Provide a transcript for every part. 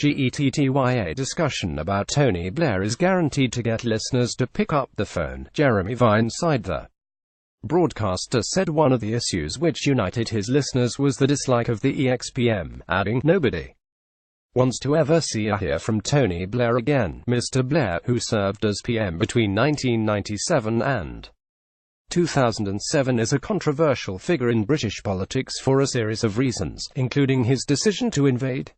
GETTYA discussion about Tony Blair is guaranteed to get listeners to pick up the phone, Jeremy Vine saidThe. Broadcaster said one of the issues which united his listeners was the dislike of the exPM, adding, "Nobody wants to ever see or hear from Tony Blair again." Mr. Blair, who served as PM between 1997 and 2007, is a controversial figure in British politics for a series of reasons, including his decision to invade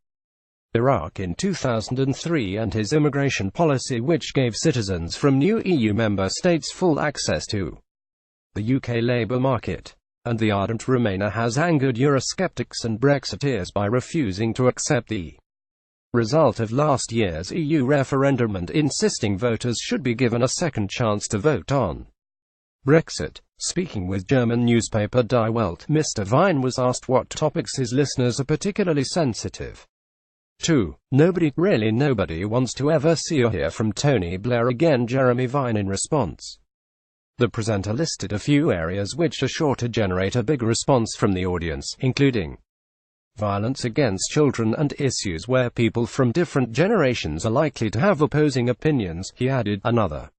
Iraq in 2003 and his immigration policy which gave citizens from new EU member states full access to the UK labour market. And the ardent Remainer has angered Eurosceptics and Brexiteers by refusing to accept the result of last year's EU referendum and insisting voters should be given a second chance to vote on Brexit. Speaking with German newspaper Die Welt, Mr. Vine was asked what topics his listeners are particularly sensitive to. Really nobody wants to ever see or hear from Tony Blair again. Jeremy Vine in response. The presenter listed a few areas which are sure to generate a big response from the audience, including violence against children and issues where people from different generations are likely to have opposing opinions. He added, "Another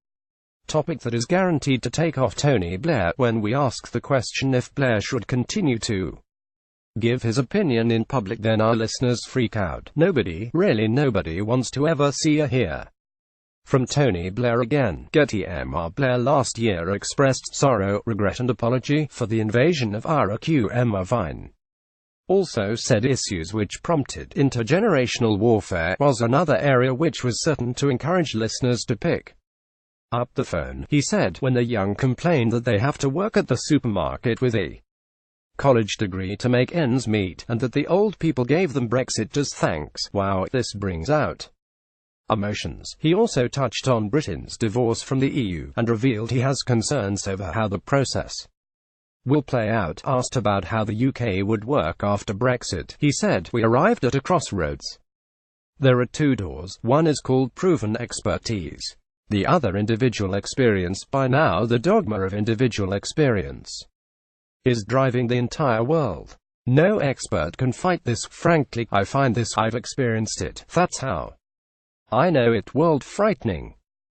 topic that is guaranteed to take off Tony Blair when we ask the question if Blair should continue to give his opinion in public, then our listeners freak out. Really nobody wants to ever see or hear from Tony Blair again." GETTYA. Blair last year expressed sorrow, regret and apology for the invasion of Iraq. Vine also said issues which prompted intergenerational warfare was another area which was certain to encourage listeners to pick up the phone. He said, when the young complain that they have to work at the supermarket with a college degree to make ends meet, and that the old people gave them Brexit as thanks. Wow, this brings out emotions. He also touched on Britain's divorce from the EU, and revealed he has concerns over how the process will play out. Asked about how the UK would work after Brexit, he said, "We arrived at a crossroads. There are two doors. One is called proven expertise. The other individual experience. By now the dogma of individual experience is driving the entire world. No expert can fight this. Frankly, I find this. I've experienced it. That's how I know it. World frightening."